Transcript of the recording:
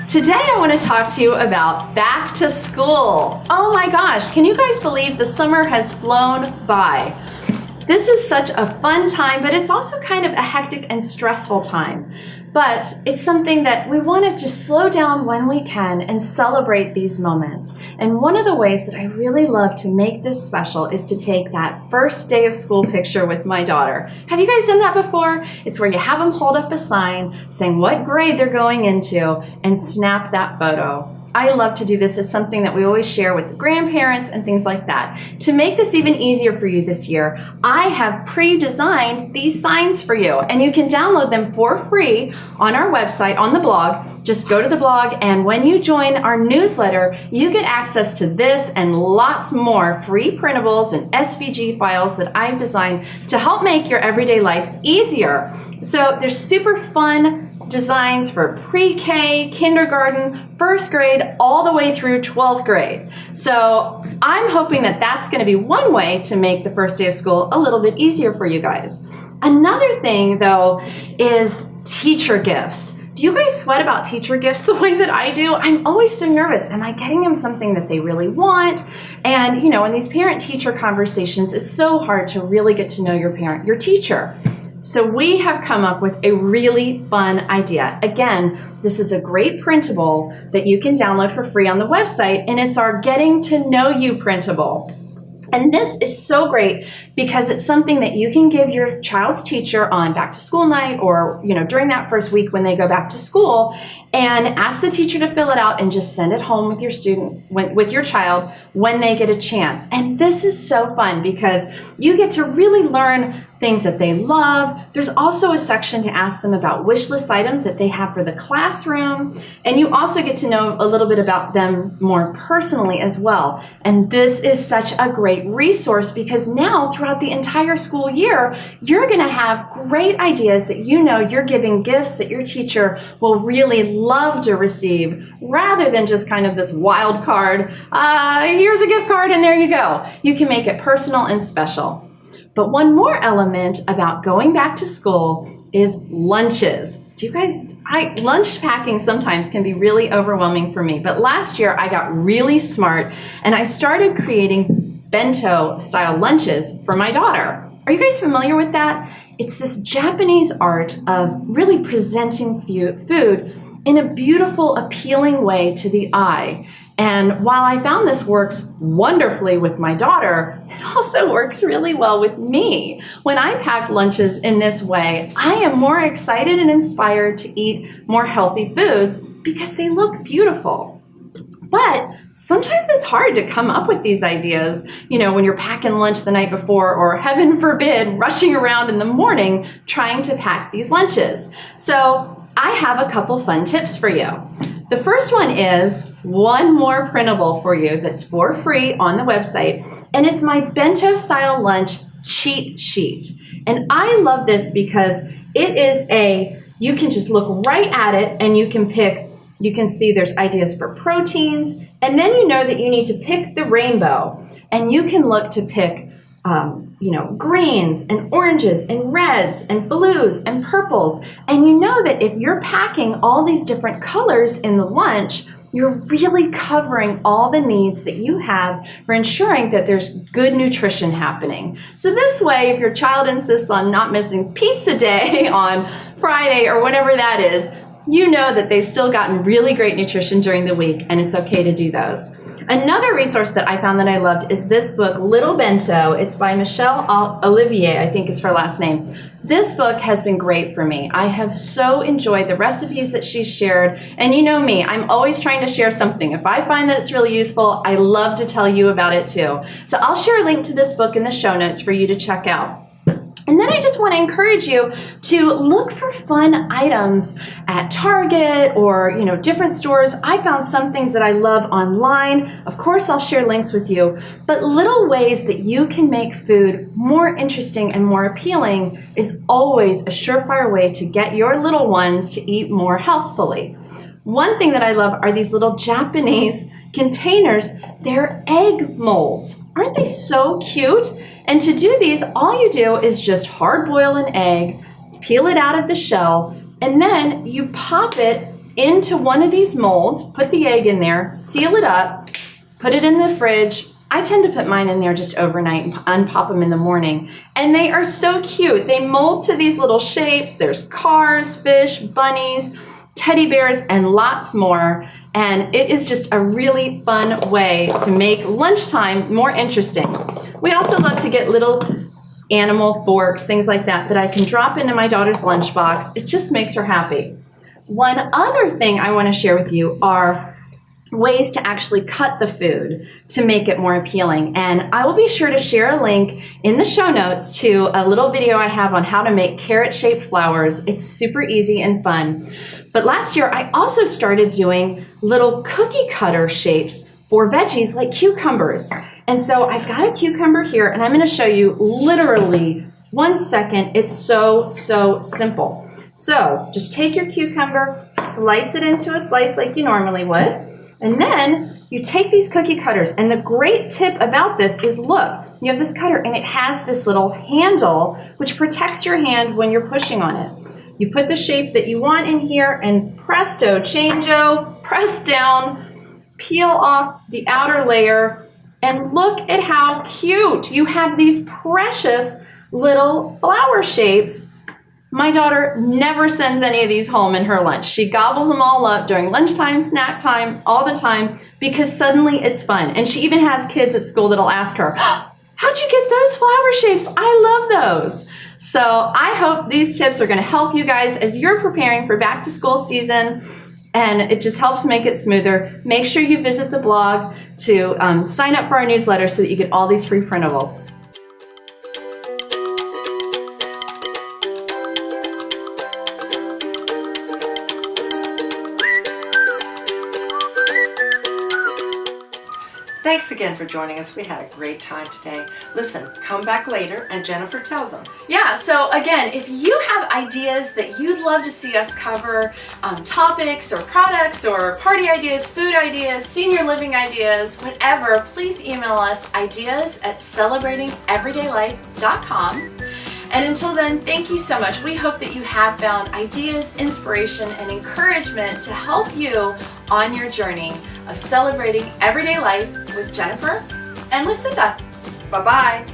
Today I want to talk to you about back to school. Oh my gosh, can you guys believe the summer has flown by? This is such a fun time, but it's also kind of a hectic and stressful time. But it's something that we want to just slow down when we can and celebrate these moments. And one of the ways that I really love to make this special is to take that first day of school picture with my daughter. Have you guys done that before? It's where you have them hold up a sign saying what grade they're going into and snap that photo. I love to do this. It's something that we always share with the grandparents and things like that. To make this even easier for you this year, I have pre-designed these signs for you, and you can download them for free on our website, on the blog. Just go to the blog, and when you join our newsletter, you get access to this and lots more free printables and SVG files that I've designed to help make your everyday life easier. So there's super fun designs for pre-K, kindergarten, first grade, all the way through 12th grade. So I'm hoping that that's going to be one way to make the first day of school a little bit easier for you guys. Another thing, though, is teacher gifts. Do you guys sweat about teacher gifts the way that I do? I'm always so nervous. Am I getting them something that they really want? And, you know, in these parent-teacher conversations, it's so hard to really get to know your teacher. So we have come up with a really fun idea. Again, this is a great printable that you can download for free on the website, and it's our Getting to Know You printable. And this is so great because it's something that you can give your child's teacher on back to school night or, you know, during that first week when they go back to school, and ask the teacher to fill it out and just send it home with your with your child when they get a chance. And this is so fun because you get to really learn things that they love. There's also a section to ask them about wish list items that they have for the classroom. And you also get to know a little bit about them more personally as well. And this is such a great resource because now throughout the entire school year, you're going to have great ideas that you know you're giving gifts that your teacher will really love to receive, rather than just kind of this wild card, here's a gift card and there you go. You can make it personal and special. But one more element about going back to school is lunches. Do you guys, lunch packing sometimes can be really overwhelming for me, but last year I got really smart and I started creating bento style lunches for my daughter. Are you guys familiar with that? It's this Japanese art of really presenting food in a beautiful, appealing way to the eye. And while I found this works wonderfully with my daughter, it also works really well with me. When I pack lunches in this way, I am more excited and inspired to eat more healthy foods because they look beautiful. But sometimes it's hard to come up with these ideas, you know, when you're packing lunch the night before, or heaven forbid, rushing around in the morning trying to pack these lunches. So I have a couple fun tips for you. The first one is one more printable for you that's for free on the website, and it's my Bento Style Lunch Cheat Sheet. And I love this because it is you can just look right at it and you can see there's ideas for proteins, and then you know that you need to pick the rainbow, and you can look to pick greens and oranges and reds and blues and purples. And you know that if you're packing all these different colors in the lunch, you're really covering all the needs that you have for ensuring that there's good nutrition happening. So this way, if your child insists on not missing pizza day on Friday or whatever that is, you know that they've still gotten really great nutrition during the week, and it's okay to do those. Another resource that I found that I loved is this book, Little Bento. It's by Michelle Olivier, I think is her last name. This book has been great for me. I have so enjoyed the recipes that she's shared. And you know me, I'm always trying to share something. If I find that it's really useful, I love to tell you about it too. So I'll share a link to this book in the show notes for you to check out. And then I just want to encourage you to look for fun items at Target or, different stores. I found some things that I love online. Of course, I'll share links with you, but little ways that you can make food more interesting and more appealing is always a surefire way to get your little ones to eat more healthfully. One thing that I love are these little Japanese containers. They're egg molds. Aren't they so cute? And to do these, all you do is just hard boil an egg, peel it out of the shell, and then you pop it into one of these molds, put the egg in there, seal it up, put it in the fridge. I tend to put mine in there just overnight and unpop them in the morning. And they are so cute. They mold to these little shapes. There's cars, fish, bunnies, teddy bears, and lots more. And it is just a really fun way to make lunchtime more interesting. We also love to get little animal forks, things like that I can drop into my daughter's lunchbox. It just makes her happy. One other thing I want to share with you are ways to actually cut the food to make it more appealing. And I will be sure to share a link in the show notes to a little video I have on how to make carrot-shaped flowers. It's super easy and fun. But last year, I also started doing little cookie cutter shapes for veggies like cucumbers. And so I've got a cucumber here, and I'm going to show you literally 1 second. It's so simple. So just take your cucumber, slice it into a slice like you normally would. And then you take these cookie cutters, and the great tip about this is, look, you have this cutter and it has this little handle which protects your hand when you're pushing on it. You put the shape that you want in here and presto, changeo, press down, peel off the outer layer, and look at how cute. You have these precious little flower shapes. My daughter never sends any of these home in her lunch. She gobbles them all up during lunchtime, snack time, all the time, because suddenly it's fun. And she even has kids at school that'll ask her, how'd you get those flower shapes? I love those. So I hope these tips are going to help you guys as you're preparing for back to school season, and it just helps make it smoother. Make sure you visit the blog to sign up for our newsletter so that you get all these free printables. Thanks again for joining us. We had a great time today. Listen, come back later and Jennifer, tell them. Yeah, so again, if you have ideas that you'd love to see us cover, topics or products or party ideas, food ideas, senior living ideas, whatever, please email us ideas@celebratingeverydaylife.com. And until then, thank you so much. We hope that you have found ideas, inspiration, and encouragement to help you on your journey of celebrating everyday life with Jennifer and Lucinda. Bye-bye.